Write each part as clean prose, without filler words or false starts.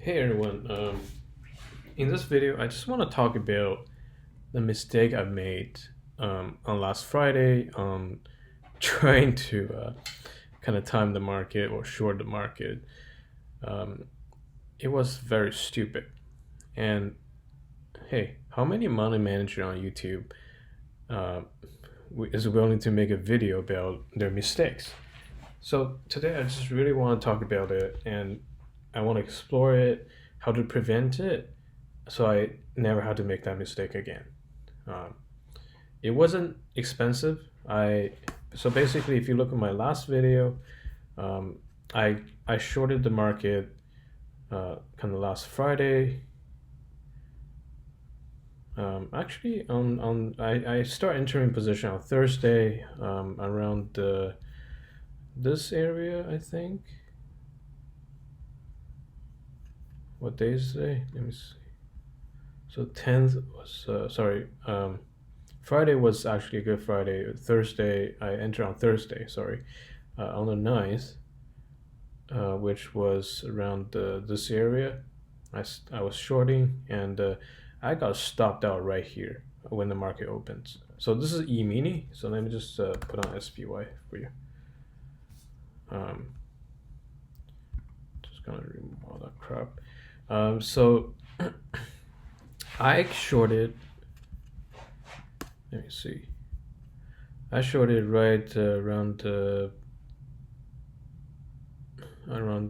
Hey everyone, in this video, I just want to talk about the mistake I made on last Friday on trying to kind of time the market or short the market. Um, it was very stupid. And hey, how many money manager on YouTube uh, is willing to make a video about their mistakes? So today, I just really want to talk about it and I want to explore it, how to prevent it, so I never had to make that mistake again. Um, it wasn't expensive. I so basically, if you look at my last video, um, I shorted the market kind of last Friday. Actually, on I start entering position on Thursday around this area. I think what day is today? Let me see. So 10th was sorry. Friday was actually a good Friday. Thursday, I entered on Thursday, sorry, on the 9th, which was around this area. I was shorting and I got stopped out right here when the market opens. So this is E mini. So let me just put on SPY for you. Um, just gonna remove all that crap. So I shorted. Let me see. I shorted right around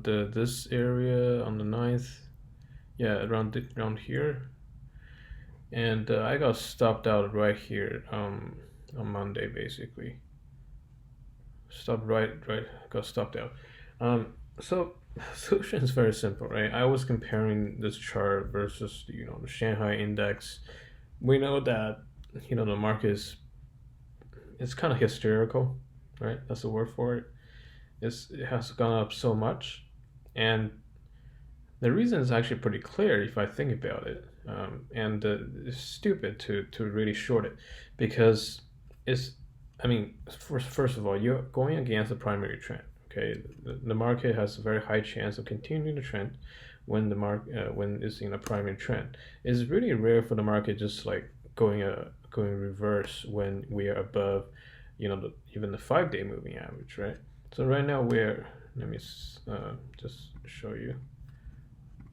this area on the 9th. Yeah, around here, and I got stopped out right here on Monday basically. Stopped right got stopped out. So solution is very simple, right? I was comparing this chart versus the Shanghai index. We know that the market it's kind of hysterical, right? That's the word for it. It has gone up so much, and the reason is actually pretty clear if I think about it. And it's stupid to really short it because it's. I mean, first of all, you're going against the primary trend. Okay, the market has a very high chance of continuing the trend when it's in a primary trend. It's really rare for the market just like going reverse when we are above, even the 5-day moving average, right? So right now let me just show you.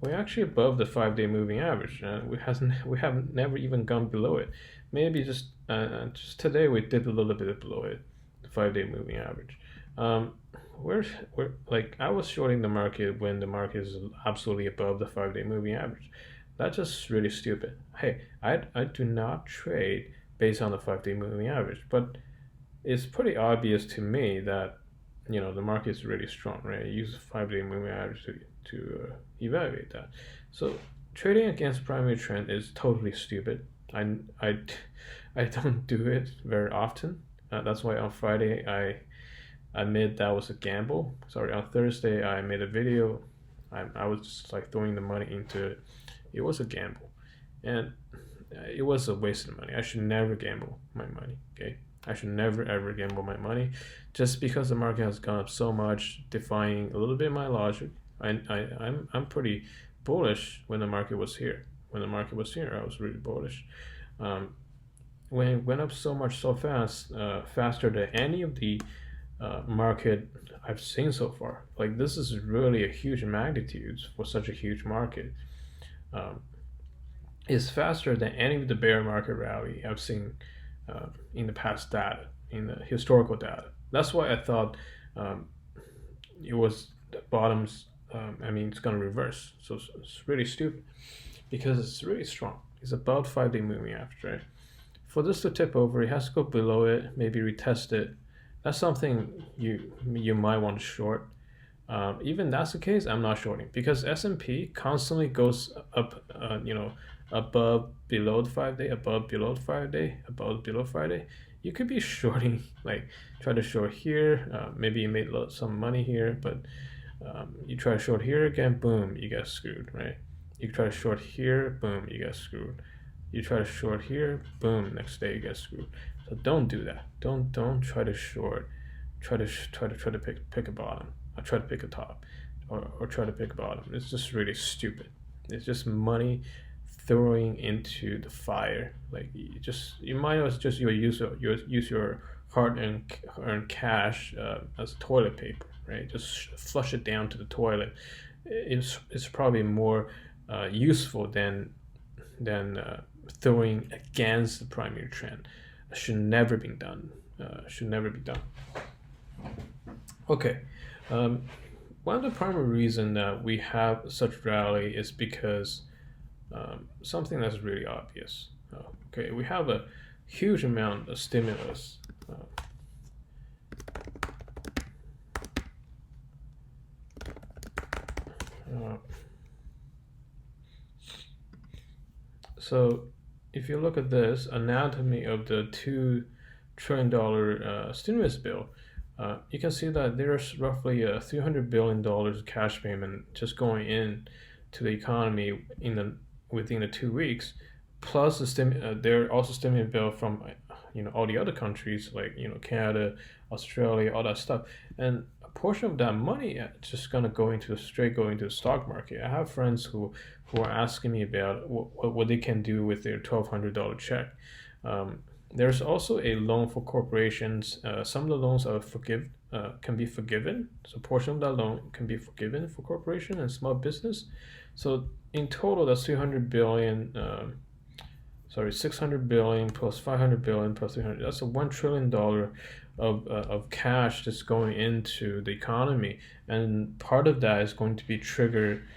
We're actually above the 5-day moving average. We have never even gone below it. Maybe just today we did a little bit below it, the 5-day moving average. Um, we're like I was shorting the market when the market is absolutely above the 5-day moving average. That's just really stupid. Hey, I do not trade based on the 5-day moving average, but it's pretty obvious to me that the market is really strong, right? I use the 5-day moving average to evaluate that. So trading against primary trend is totally stupid. I I don't do it very often. That's why on Friday I admit that was a gamble. Sorry, on Thursday I made a video. I was just like throwing the money into it. It was a gamble, and it was a waste of money. I should never gamble my money. Okay, I should never ever gamble my money, just because the market has gone up so much, defying a little bit my logic. I'm pretty bullish when the market was here. When the market was here, I was really bullish. Um, when it went up so much so fast, faster than any of the market I've seen so far. Like this is really a huge magnitude for such a huge market. Um, is faster than any of the bear market rally I've seen in the past data, in the historical data. That's why I thought um, it was the bottoms. I mean, it's gonna reverse. So it's really stupid because it's really strong. It's about 5-day moving average, right? For this to tip over, it has to go below it, maybe retest it. That's something you might want to short. Even that's the case, I'm not shorting because S&P constantly goes up, above below the 5-day, above below the 5-day, above below 5-day. You could be shorting, like try to short here, maybe you made some money here, but you try to short here again, boom, you get screwed, right? You try to short here, boom, you get screwed. You try to short here, boom, next day you get screwed. So don't do that. Don't try to short. Try to pick a bottom. I try to pick a top. or try to pick a bottom. It's just really stupid. It's just money throwing into the fire. Like you might as just use your hard-earned cash as toilet paper, right? Just flush it down to the toilet. It's probably more useful than throwing against the primary trend. Should never be done. Should never be done. Okay. One of the primary reason that we have such rally is because something that's really obvious. Okay, we have a huge amount of stimulus. So if you look at this anatomy of the $2 trillion stimulus bill, you can see that there's roughly $300 billion cash payment just going in to the economy within the 2 weeks, plus there are also stimulus bill from all the other countries like Canada, Australia, all that stuff, and a portion of that money just gonna straight go into the stock market. I have friends who are asking me about what they can do with their $1,200 check. There's also a loan for corporations. Some of the loans can be forgiven. So a portion of that loan can be forgiven for corporation and small business. So in total, that's 600 billion plus 500 billion plus 300. That's a $1 trillion of cash that's going into the economy, and part of that is going to be triggered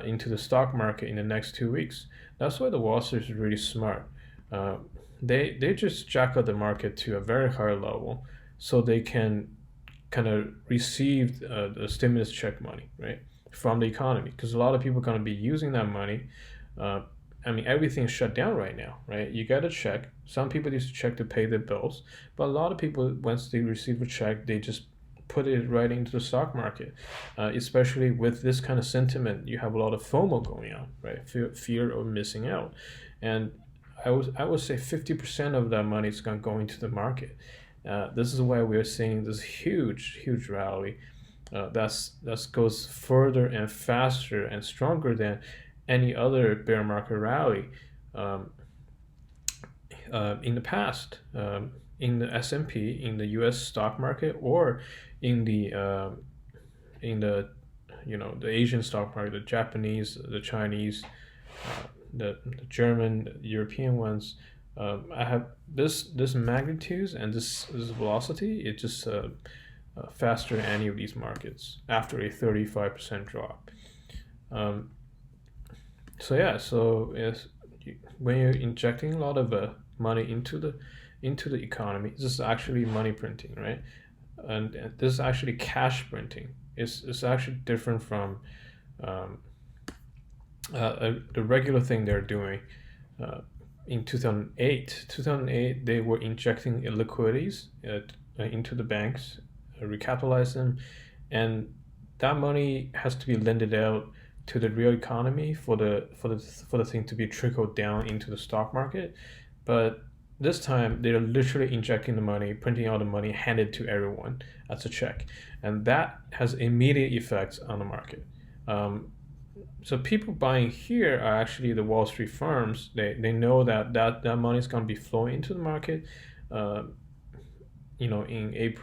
into the stock market in the next 2 weeks. That's why the Wall Street is really smart. They just jack up the market to a very high level so they can kind of receive the stimulus check money, right, from the economy, because a lot of people are going to be using that money. Everything's shut down right now, right? You get a check. Some people use a check to pay their bills, but a lot of people, once they receive a check, they just put it right into the stock market. Especially with this kind of sentiment, you have a lot of FOMO going on, right? Fear of missing out, and I would say 50% of that money is going to go into the market. This is why we're seeing this huge rally. That goes further and faster and stronger than any other bear market rally in the past, in the S&P, in the U.S. stock market, or in the the Asian stock market, the Japanese, the Chinese, the German, the European ones. I have this magnitudes and this velocity. It's just faster than any of these markets after a 35% drop. When you're injecting a lot of money into the economy, this is actually money printing, right? And this is actually cash printing. It's actually different from the regular thing they're doing. In 2008, they were injecting liquidities into the banks, recapitalize them, and that money has to be lended out to the real economy for the thing to be trickled down into the stock market. But this time they're literally injecting the money, printing out the money, handed to everyone as a check, and that has immediate effects on the market. So people buying here are actually the Wall Street firms. They know that money is going to be flowing into the market, in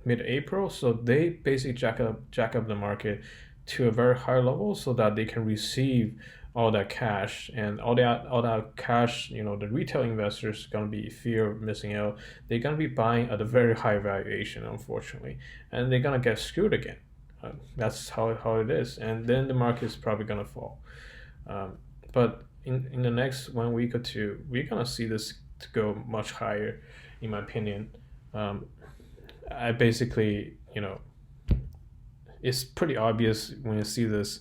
mid-April. So they basically jack up the market to a very high level so that they can receive all that cash, and all that cash, the retail investors are going to be fear of missing out. They're going to be buying at a very high valuation, unfortunately, and they're going to get screwed again. That's how it is, and then the market is probably going to fall. But in the next 1 week or two, we're going to see this to go much higher, in my opinion. I basically, it's pretty obvious when you see this.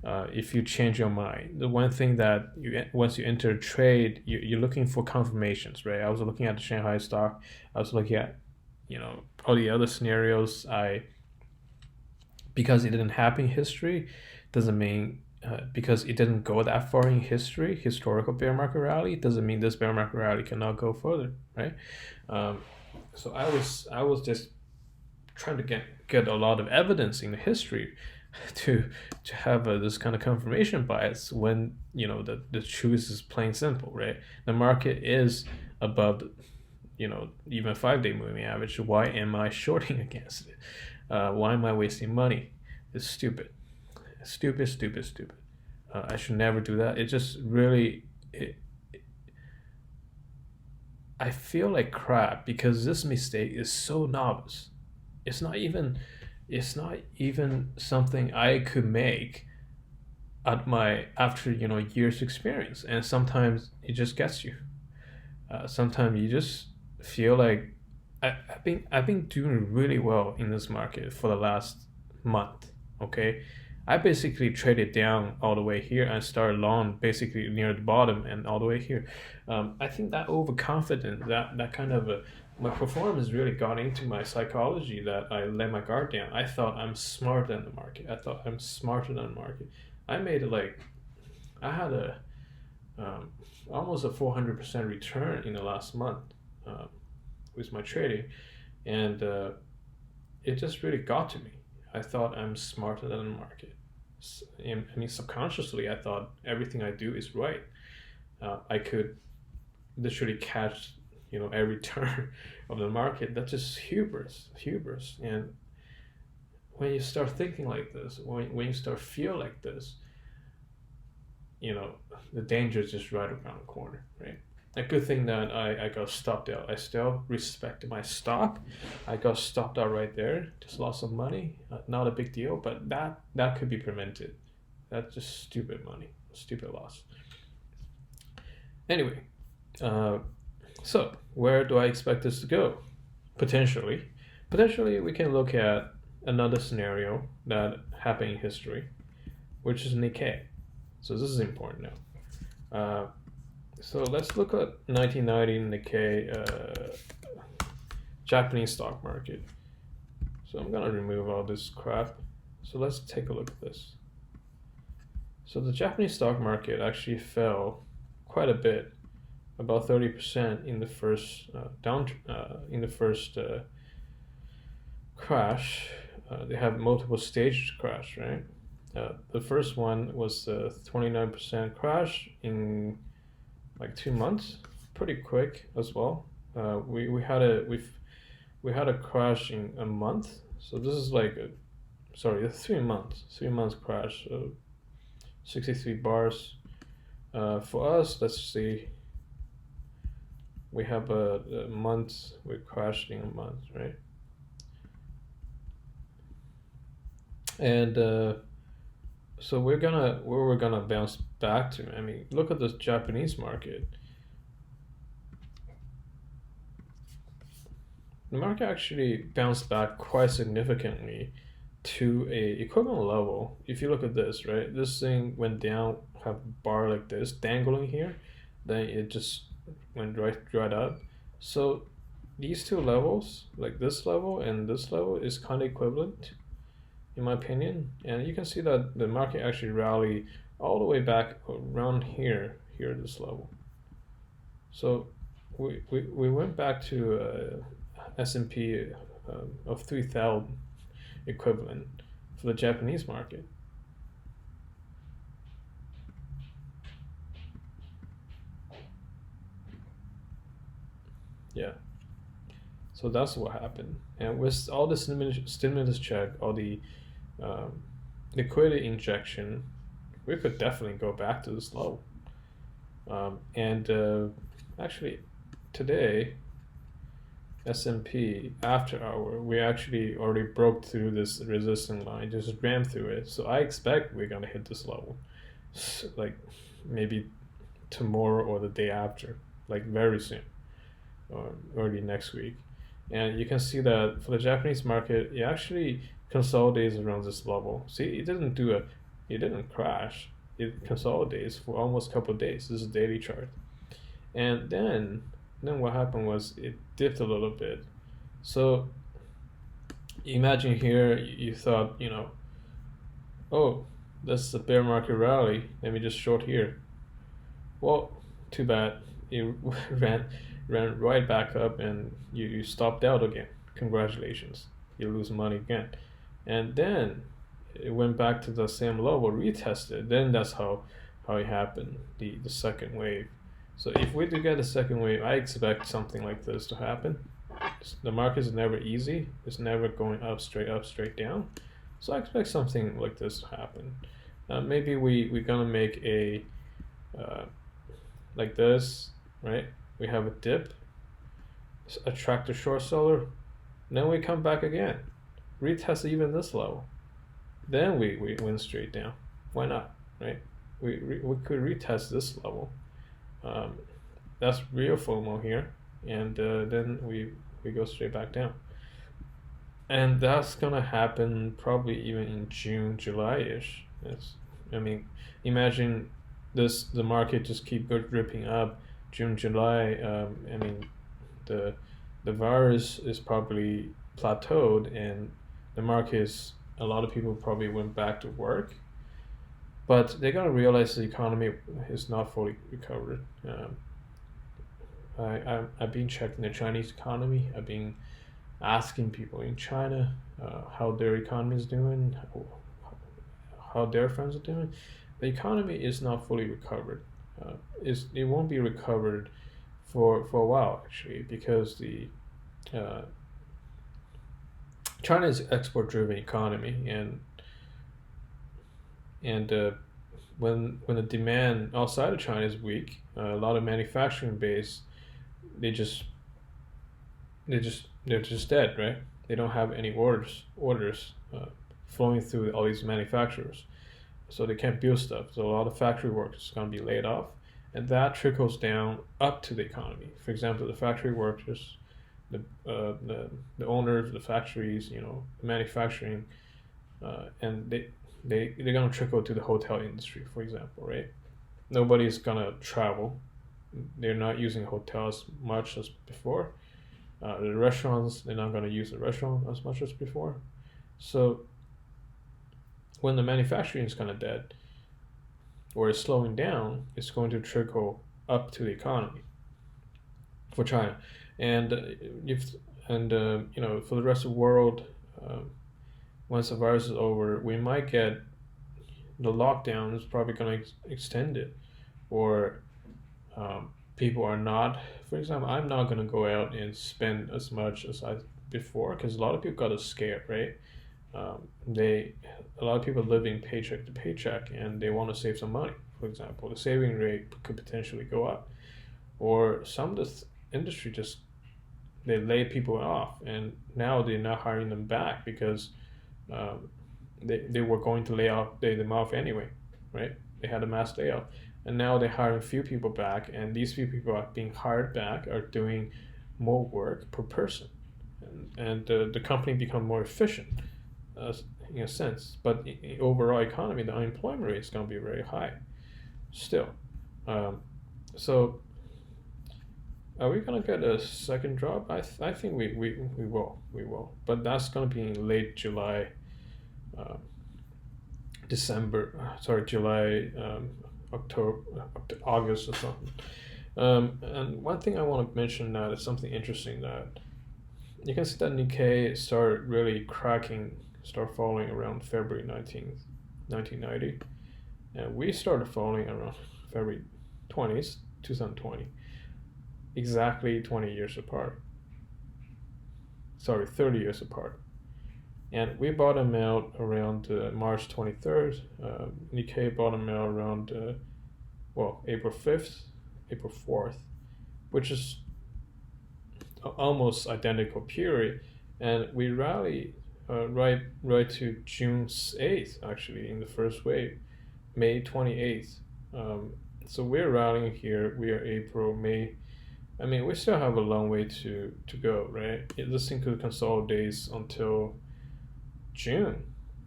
If you change your mind, the one thing that once you enter a trade, you're looking for confirmations, right? I was looking at the Shanghai stock. I was looking at, all the other scenarios. Because it didn't happen in history, doesn't mean because it didn't go that far in history, historical bear market rally, doesn't mean this bear market rally cannot go further, right? So I was just trying to get a lot of evidence in the history to have this kind of confirmation bias when the truth is plain simple, right? The market is above, even 5-day moving average. Why am I shorting against it? Why am I wasting money? It's stupid, stupid, stupid, stupid. I should never do that. It just really, I feel like crap because this mistake is so novice. It's not even, it's not even something I could make at my after years experience, and sometimes it just gets you. Sometimes you just feel like I've been doing really well in this market for the last month. Okay, I basically traded down all the way here and started long basically near the bottom and all the way here. I think that overconfident, that kind of my performance really got into my psychology that I let my guard down. I thought I'm smarter than the market. I thought I'm smarter than the market. I made like I had a um, almost a 400% return in the last month uh, with my trading, and it just really got to me. I thought I'm smarter than the market. I mean, subconsciously, I thought everything I do is right. I could literally catch, every turn of the market. That's just hubris, hubris. And when you start thinking like this, when you start feel like this, you know, the danger is just right around the corner, right? A good thing that I got stopped out. I still respected my stop. I got stopped out right there. Just lost some money. Not a big deal, but that could be prevented. That's just stupid money, stupid loss. Anyway, uh, so where do I expect this to go? Potentially, we can look at another scenario that happened in history, which is Nikkei. So this is important now. So let's look at 1990 Nikkei Japanese stock market. So I'm gonna remove all this crap. So let's take a look at this. So the Japanese stock market actually fell quite a bit, about 30% in the first crash. They have multiple stages crash, right? The first one was a 29% crash in like 2 months, pretty quick as well. We had a crash in a month, so this is like sorry, 3 months crash, 63 bars. For us, let's see, we have a month, we crashed in a month, right? And so where we're gonna bounce back to. I mean, look at the Japanese market. The market actually bounced back quite significantly to a equivalent level. If you look at this, right, this thing went down, have a bar like this dangling here, then it just went right up. So these two levels, like this level and this level, is kind of equivalent in my opinion. And you can see that the market actually rallied all the way back around here this level. So we went back to S&P of 3,000 equivalent for the Japanese market. Yeah, so that's what happened. And with all the stimulus check, all the liquidity injection, we could definitely go back to this level. And actually, today, S&P after hour, we actually already broke through this resistance line, just ran through it. So I expect we're gonna hit this level, like maybe tomorrow or the day after, like very soon, or early next week. And you can see that for the Japanese market, it actually consolidates around this level. See, it didn't crash. It consolidates for almost a couple of days. This is a daily chart. And then what happened was it dipped a little bit. So imagine here you thought, oh, that's the bear market rally. Let me just short here. Well, too bad. It ran right back up and you stopped out again. Congratulations. You lose money again. And then it went back to the same level, retested. Then that's how it happened, the second wave. So if we do get a second wave, I expect something like this to happen. The market is never easy. It's never going up, straight down. So I expect something like this to happen. Maybe we're gonna make a like this, right? We have a dip, attract a short seller, then we come back again, retest even this level, then we went straight down. Why not, right? We could retest this level. That's real FOMO here, and then we go straight back down. And that's gonna happen probably even in June, July-ish. I mean, imagine the market just keep ripping up June, July. I mean, the virus is probably plateaued, and the market is, a lot of people probably went back to work, but they're gonna realize the economy is not fully recovered. I've been checking the Chinese economy. I've been asking people in China how their economy is doing, how their friends are doing. The economy is not fully recovered. It won't be recovered for a while, actually, because the China is export-driven economy, and when the demand outside of China is weak, a lot of manufacturing base, they're just dead, right? They don't have any orders flowing through all these manufacturers, so they can't build stuff. So a lot of factory workers is going to be laid off, and that trickles down up to the economy. For example, the factory workers, the owners of the factories, manufacturing, and they're going to trickle to the hotel industry, for example, right? Nobody's going to travel. They're not using hotels much as before. The restaurants, they're not going to use the restaurant as much as before. So when the manufacturing is kind of dead or is slowing down, it's going to trickle up to the economy for China. And for the rest of the world, once the virus is over, we might get the lockdown is probably going to extend it, or people are not. For example, I'm not going to go out and spend as much as I before, because a lot of people got scared, right? A lot of people living paycheck to paycheck, and they want to save some money. For example, the saving rate could potentially go up, or some of the industry just they lay people off, and now they're not hiring them back because they were going to lay them off anyway, right? They had a mass layoff, and now they're hiring a few people back, and these few people are being hired back are doing more work per person, and the company become more efficient in a sense. But in overall economy, the unemployment rate is going to be very high still. So are we going to get a second drop? I think we will, but that's going to be in late July, July, October, August or something. And one thing I want to mention now is something interesting, that you can see that Nikkei started really start falling around February 19th, 1990. And we started falling around February 20th, 2020. Exactly 20 years apart. 30 years apart. And we bottomed out around March 23rd. Nikkei bottomed out around, April 5th, April 4th, which is almost identical period. And we rallied right to June 8th, actually, in the first wave, May 28th. So we're rallying here. We are April, May. I mean, we still have a long way to go, right? This thing could consolidate until June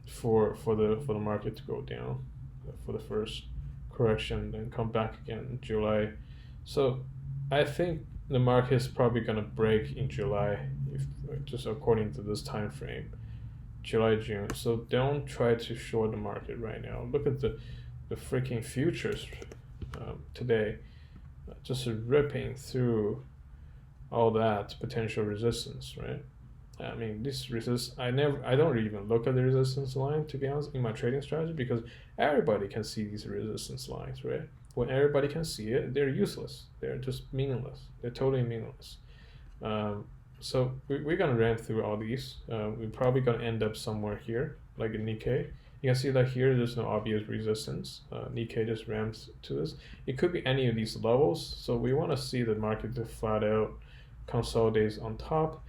for the market to go down for the first correction, then come back again in July. So I think the market is probably going to break in July, if just according to this time frame, July, June. So don't try to short the market right now. Look at the freaking futures today, just ripping through all that potential resistance, right? I mean, this resist. I don't even look at the resistance line, to be honest, in my trading strategy, because everybody can see these resistance lines, right? When everybody can see it, they're useless. They're just meaningless. They're totally meaningless. Um, so we're gonna ramp through all these. We're probably gonna end up somewhere here, like in Nikkei. You can see that here there's no obvious resistance. Nikkei just ramps to this. It could be any of these levels. So we want to see the market to flat out consolidate on top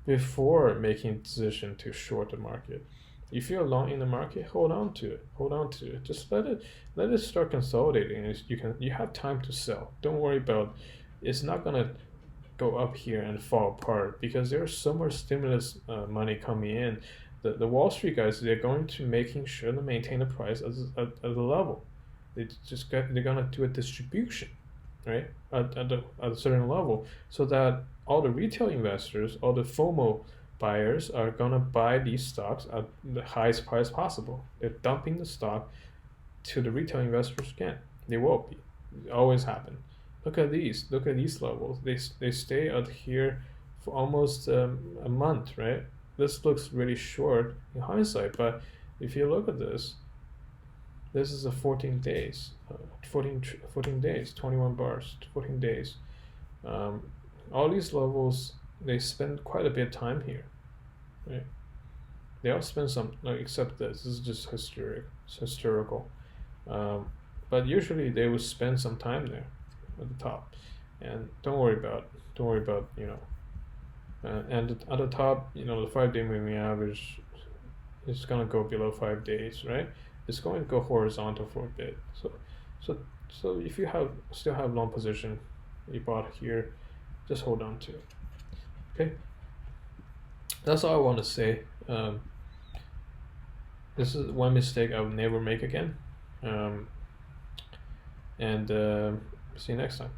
before making a decision to short the market. If you're long in the market, hold on to it. Hold on to it. Just let it start consolidating. And you have time to sell. Don't worry about. It's not gonna go up here and fall apart because there's so much stimulus money coming in. The Wall Street guys, they're going to making sure to maintain the price at the level. They're gonna do a distribution, right, at a certain level, so that all the retail investors, all the FOMO buyers are gonna buy these stocks at the highest price possible. They're dumping the stock to the retail investors again. They will be. It always happen. Look at these. Look at these levels. They stay out here for almost a month, right? This looks really short in hindsight, but if you look at this is a 14 days, 14 days, 21 bars, 14 days. Um, all these levels, they spend quite a bit of time here, right? They all spend some, like, except this. This is just historical. Um, but usually they would spend some time there at the top, and don't worry about and at the top, the 5 day moving average is gonna go below 5 days, right? It's going to go horizontal for a bit. So if you still have long position, you bought here, just hold on to it. Okay, that's all I want to say. This is one mistake I would never make again. And see you next time.